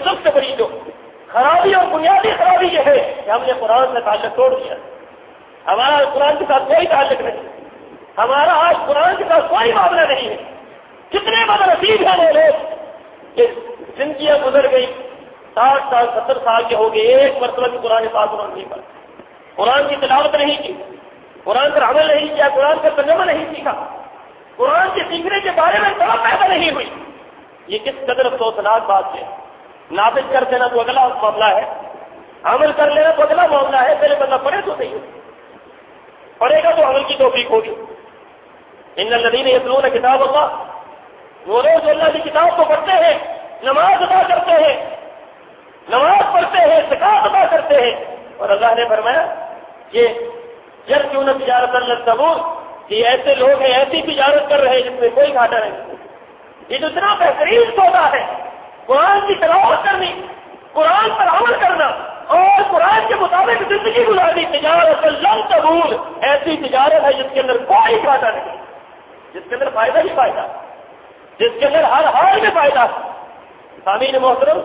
سب سے بڑی جو خرابی اور بنیادی خرابی یہ ہے کہ ہم نے قرآن سے تعلق توڑ دیا. ہمارا قرآن کے ساتھ کوئی تعلق نہیں, ہمارا آج قرآن کے ساتھ کوئی معاملہ نہیں ہے. کتنے بدنصیب ہیں وہ لوگ کہ زندگیاں گزر گئی, 60 سال 70 سال کے ہو گئے, ایک مرتبہ بھی قرآن پاک انہوں نے نہیں پڑھا, قرآن کی تلاوت نہیں کی, قرآن پر عمل نہیں کیا, قرآن کا ترجمہ نہیں سیکھا, قرآن کے سیکھنے کے بارے میں طلب پیدا نہیں ہوئی. یہ کس قدر افسوسناک بات ہے. نافذ کر دینا تو اگلا معاملہ ہے, عمل کر لینا تو اگلا معاملہ ہے. پہلے بندہ پڑھے تو صحیح, پڑھے گا تو عمل کی توفیق ہوگی. ان الذین یتلون کتاب اللہ, وہ لوگ جو اللہ کی کتاب کو پڑھتے ہیں, نماز ادا کرتے ہیں, نماز پڑھتے ہیں, زکات ادا کرتے ہیں. اور اللہ نے فرمایا کہ یرجون تجارۃ لن تبور, یہ ایسے لوگ ہیں ایسی تجارت کر رہے ہیں جس میں کوئی گھاٹا نہیں. یہ جو اتنا بہترین سودا ہے قرآن کی تلاوت کرنی, قرآن پر عمل کرنا اور قرآن کے مطابق زندگی گزارنی, تجارت لن تبور, ایسی تجارت ہے جس کے اندر کوئی گھاٹا نہیں, جس کے اندر فائدہ ہی فائدہ, جس کے اندر ہر حال میں فائدہ. سامعین محترم,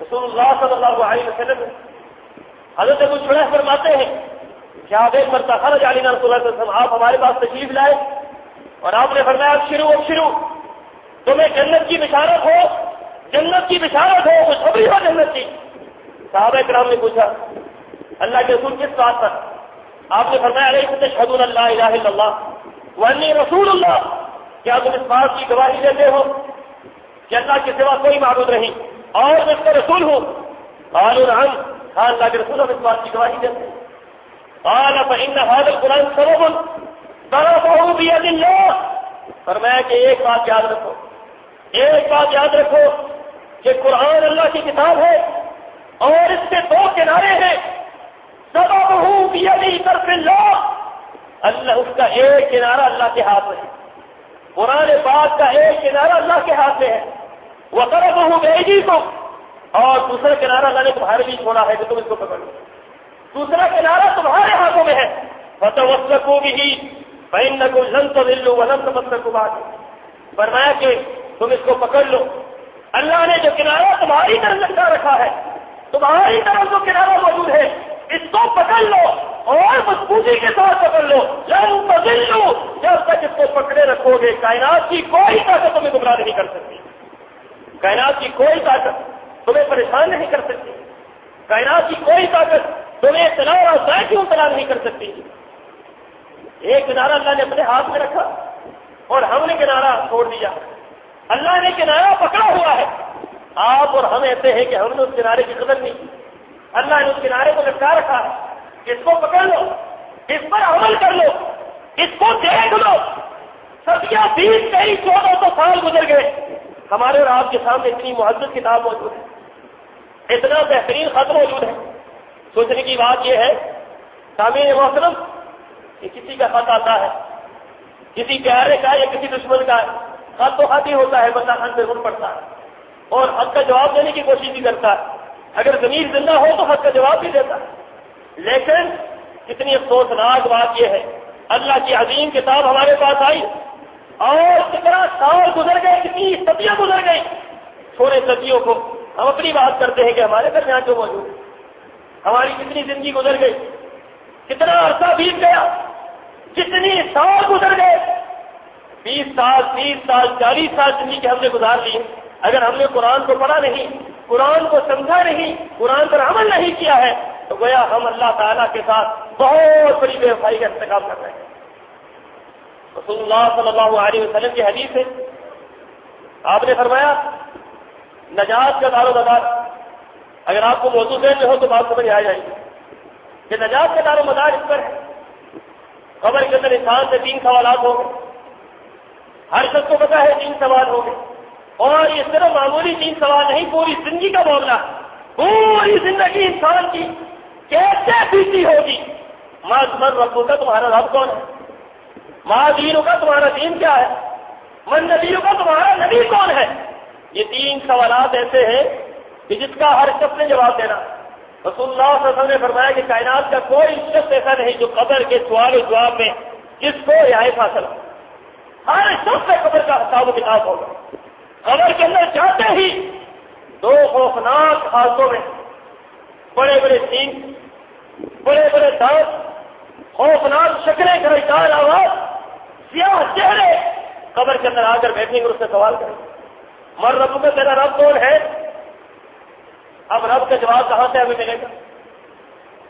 رسول اللہ صلی اللہ علیہ وسلم حضرت ابو شریح فرماتے ہیں کہ آپ ایک مرتبہ خرج علینا رسول اللہ صلی اللہ علیہ وسلم, آپ ہمارے پاس تشریف لائے اور آپ نے فرمایا ابشروا, تمہیں جنت کی بشارت ہو, جنت کی بشارت ہو, خوشخبری ہو جنت کی. صحابہ کرام نے پوچھا اللہ کے رسول کس بات پر؟ آپ نے فرمایا علیہ تشہدون لا الہ الا اللہ وانی رسول اللہ, کیا تم اس بات کی گواہی دیتے ہو کہ اللہ کے سوا کوئی معبود نہیں اور میں اس کا رسول ہوں؟ قالوا نعم, ہاں اللہ کے رسول ہم اس بات کی گواہی دیتے ہیں. قال فإن هذا القرآن سبب ضربه بيد الله, فرمایا کہ ایک بات یاد رکھو, ایک بات یاد رکھو کہ قرآن اللہ کی کتاب ہے اور اس کے دو کنارے ہیں. ضربه بيد طرف الله, اللہ اس کا ایک کنارہ اللہ کے ہاتھ میں ہے, قرآن پاک کا ایک کنارہ اللہ کے ہاتھ میں ہے. وضربه بأيديكم, اور دوسرا کنارہ اللہ نے تمہارے لیے چھوڑا ہے کہ تم اس کو پکڑ لو, دوسرا کنارہ تمہارے ہاتھوں میں ہے. فتمسكوا به فإنكم لن تضلوا ولن تمسكوا بعد, فرمایا کہ تم اس کو پکڑ لو. اللہ نے جو کنارہ تمہاری طرف لٹکا رکھا ہے, تمہاری طرف جو کنارہ موجود ہے, اس کو پکڑ لو اور مضبوطی کے ساتھ پکڑ لو. لن تضلوا, جب تک اس کو پکڑے رکھو گے کائنات کی کوئی طاقت تمہیں گمراہ نہیں کر سکتی, کائنات کی کوئی طاقت تمہیں پریشان نہیں کر سکتی, کائنات کی کوئی طاقت تمہیں اطلاع اور ضائع کی اطلاع نہیں کر سکتی. ایک کنارہ اللہ نے اپنے ہاتھ میں رکھا اور ہم نے کنارہ چھوڑ دیا. اللہ نے کنارہ پکڑا ہوا ہے, آپ اور ہم ایسے ہیں کہ ہم نے اس کنارے کی قدر نہیں. اللہ نے اس کنارے کو لٹکا رکھا ہے, اس کو پکڑ لو, اس پر عمل کر لو, اس کو دیکھ لو. صدیاں بیت گئی, 1400 سال گزر گئے, ہمارے اور آپ کے سامنے اتنی معزز کتاب موجود ہے, اتنا بہترین خط موجود ہے. سوچنے کی بات یہ ہے سامعین محترم کہ کسی کا خط آتا ہے, کسی پیارے کا یا کسی دشمن کا, خط تو خط ہی ہوتا ہے, بندہ خط پہ رک پڑتا ہے اور خط کا جواب دینے کی کوشش بھی کرتا ہے. اگر ضمیر زندہ ہو تو خط کا جواب بھی دیتا ہے. لیکن کتنی افسوسناک بات یہ ہے, اللہ کی عظیم کتاب ہمارے پاس آئی اور کتنا سال گزر گئے, کتنی صدیاں گزر گئی. تھوڑے صدیوں کو ہم اپنی بات کرتے ہیں کہ ہمارے درمیان جو موجود ہے, ہماری کتنی زندگی گزر گئی, کتنا عرصہ بیت گیا, کتنی سال گزر گئے, 20 سال 30 سال 40 سال زندگی کے ہم نے گزار لی. اگر ہم نے قرآن کو پڑھا نہیں, قرآن کو سمجھا نہیں, قرآن پر عمل نہیں کیا ہے تو گویا ہم اللہ تعالیٰ کے ساتھ بہت بڑی بے وفائی کا ارتکاب کر رہے ہیں. رسول اللہ صلی اللہ علیہ وسلم کی حدیث ہے, آپ نے فرمایا نجات کا دار و مدار, اگر آپ کو موضوع ذہن میں ہو تو بات سمجھ آ جائے گی کہ نجات کا دار و مدار اس پر ہے. قبر کے اندر انسان سے 3 سوالات ہوں گے, ہر شخص کو پتا ہے 3 سوال ہوں گے, اور یہ صرف معمولی 3 سوال نہیں, پوری زندگی کا معاملہ. پوری زندگی انسان کی کیسے بیتی ہوگی. من ربوں کا تمہارا رب کون ہے, ماں دینوں کا تمہارا دین کیا ہے, من نبیوں کا تمہارا نبی کون ہے. یہ 3 سوالات ایسے ہیں کہ جس کا ہر شخص نے جواب دینا. رسول اللہ صلی اللہ علیہ وسلم نے فرمایا کہ کائنات کا کوئی شخص ایسا نہیں جو قبر کے سوال و جواب میں جس کو رعایت حاصل ہو. ہر شخص سے قبر کا حساب و کتاب ہوگا. قبر کے اندر جاتے ہی دو خوفناک حالتوں میں، بڑے بڑے سینگ، بڑے بڑے دانت، خوفناک شکلیں، گھرجار آواز، سیاہ چہرے، قبر کے اندر آ کر بیٹھیں گے، اس سے سوال کریں مر رب کا، تیرا رب کون ہے؟ اب رب کا جواب کہاں سے ہمیں ملے گا؟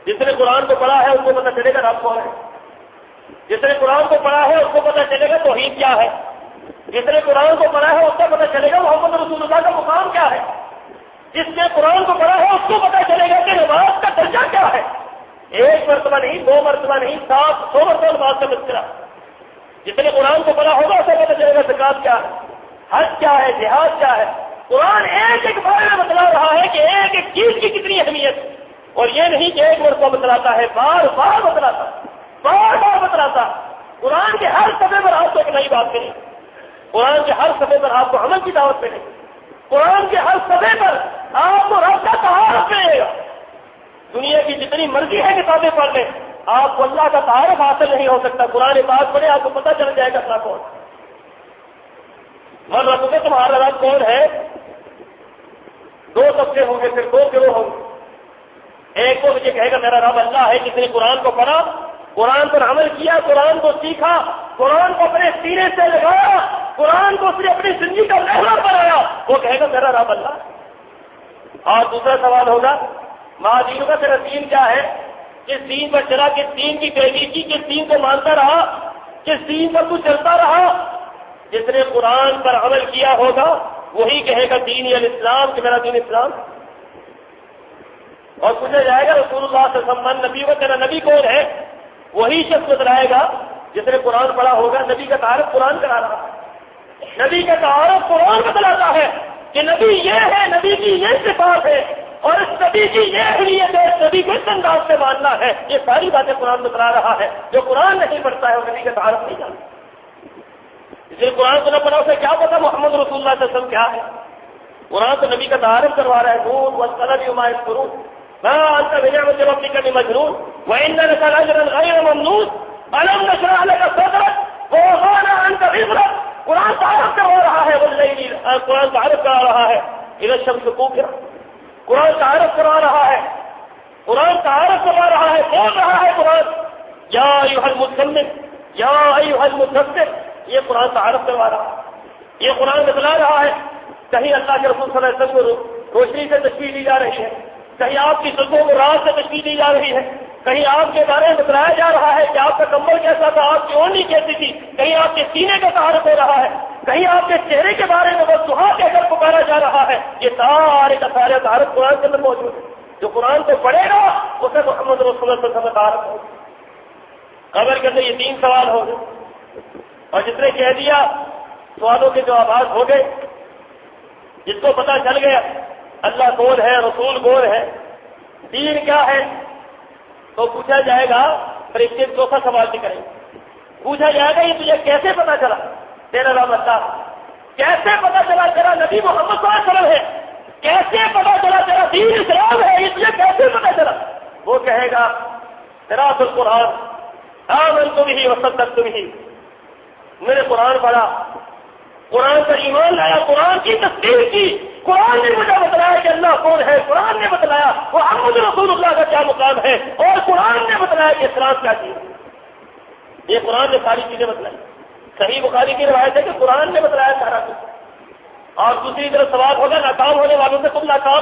جس نے قرآن کو پڑھا ہے اس کو پتہ چلے گا رب کون ہے، جس نے قرآن کو پڑھا ہے اس کو پتہ چلے گا توحید کیا ہے، جس نے قرآن کو پڑھا ہے اس کو پتہ چلے گا محمد رسول اللہ کا مقام کیا ہے، جس نے قرآن کو پڑھا ہے اس کو پتہ چلے گا کہ نماز کا درجہ کیا ہے، ایک مرتبہ نہیں، دو مرتبہ نہیں، 700 مرتبہ نماز کا تذکرہ۔ جس نے قرآن کو پڑھا ہوگا اسے پتہ چلے گا زکات کیا ہے، حج کیا ہے، جہاد کیا ہے۔ قرآن ایک ایک بارے میں بتلا رہا ہے کہ ایک ایک چیز کی کتنی اہمیت، اور یہ نہیں کہ ایک مرتبہ بتلاتا ہے، بار بار بتلاتا، بار بار بتلاتا۔ قرآن کے ہر صفحے پر آپ کو ایک نئی بات ملی، قرآن کے ہر صفحے پر آپ کو عمل کی دعوت ملے گی، قرآن کے ہر صفحے پر آپ کو رب کا تعارف ملے گا۔ دنیا کی جتنی مرضی ہے کتابیں پڑھ لیں، آپ کو اللہ کا تعارف حاصل نہیں ہو سکتا۔ قرآن پاک پڑھے آپ کو پتہ چل جائے گا اللہ کون، من رب سے تمہارا رب کون ہے۔ دو طبقے ہوں گے، پھر دو گروہ ہوں گے۔ ایک کو مجھے کہے گا میرا رب اللہ ہے، جس نے قرآن کو پڑھا، قرآن پر عمل کیا، قرآن کو سیکھا، قرآن کو اپنے سینے سے لگایا، قرآن کو صرف اپنی زندگی کا محور بنایا، وہ کہے گا میرا رب اللہ۔ اور دوسرا سوال ہوگا ماں دین کا تیرا دین کیا ہے، کس دین پر چلا، کس دین کی پیروی کی، کس دین کو مانتا رہا، کس دین پر تو چلتا رہا۔ جس نے قرآن پر عمل کیا ہوگا وہی کہے گا دین الاسلام، کہ میرا دین اسلام۔ اور پوچھا جائے گا رسول اللہ صلی اللہ علیہ وسلم نبی و تیرا نبی کون ہے، وہی شخص بتلائے گا جس نے قرآن پڑھا ہوگا۔ نبی کا تعارف قرآن کرا رہا ہے، نبی کا تعارف قرآن بتلاتا ہے کہ نبی یہ ہے، نبی کی یہ صفات ہے، اور اس نبی کی یہ اہمیت ہے، اس نبی کو اس انداز سے ماننا ہے۔ یہ ساری باتیں قرآن بتلا رہا ہے۔ جو قرآن نہیں پڑھتا ہے وہ نبی کا تعارف نہیں جانتا۔ جس نے قرآن کو نہ پڑھا اسے کیا پتا محمد رسول اللہ صلی اللہ علیہ وسلم کیا ہے۔ قرآن تو نبی کا تعارف کروا رہا ہے، نون والقلم وما یسطرون ما انت بنعمت ربک بمجنون وان لک لاجرا غیر ممنون الم نشرح لک صدرک ووضعنا عنک وزرک۔ قرآن تعارف کروا رہا ہے، واللیل، قرآن تعارف کرا رہا ہے اذا الشمس کوورت، قرآن تعارف کروا رہا ہے، قرآن تعارف کروا رہا ہے، بول رہا ہے قرآن یا ایھا المزمل یا ایھا المدثر۔ یہ قرآن تعارف کروا رہا ہے، یہ قرآن بتلا رہا ہے۔ کہیں اللہ کے رسول صلی اللہ علیہ وسلم کو روشنی سے تشبیہ دی جا رہی ہے، کہیں آپ کی زلفوں کو رات سے تشبیہ دی جا رہی ہے، کہیں آپ کے بارے میں بتلایا جا رہا ہے کہ آپ کا کمبل کیسا تھا، آپ کی اونی کیسی تھی، کہیں آپ کے سینے کا تعارف ہو رہا ہے، کہیں آپ کے چہرے کے بارے میں بس دعا کہہ کر پکارا جا رہا ہے۔ یہ سارے کا سارے تعارف قرآن کے اندر موجود ہے۔ جو قرآن کو پڑھے گا اسے محمد رسول اللہ صلی اللہ علیہ وسلم تعارف ہوگا۔ قبر کے اندر یہ 3 سوال ہو گئے، اور جس نے کہہ دیا سوالوں کے جوابات ہو گئے۔ جس کو پتہ چل گیا اللہ کون ہے، رسول کون ہے، دین کیا ہے، تو پوچھا جائے گا، پھر اس کے 2 سوال بھی کریں گے۔ پوچھا جائے گا یہ تجھے کیسے پتہ چلا تیرا رب اللہ، کیسے پتہ چلا تیرا نبی محمد صلی اللہ علیہ وسلم ہے، کیسے پتہ چلا تیرا دین اسلام ہے، اس لیے کیسے پتہ چلا۔ وہ کہے گا قراءۃ القرآن آمنت به وصدقت به، میں نے قرآن پڑھا، قرآن پر ایمان لایا، قرآن کی تصدیق کی، قرآن نے مجھے بتلایا کہ اللہ کون ہے، قرآن نے بتلایا وہ محمد رسول اللہ کا کیا مقام ہے، اور قرآن نے بتلایا کہ اسلام کیا چیز ہے۔ یہ قرآن نے ساری چیزیں بتلائی۔ صحیح بخاری کی روایت ہے کہ قرآن نے بتلایا سارا کچھ۔ اور دوسری طرف سوال ہوگا ناکام ہونے والوں سے، تم ناکام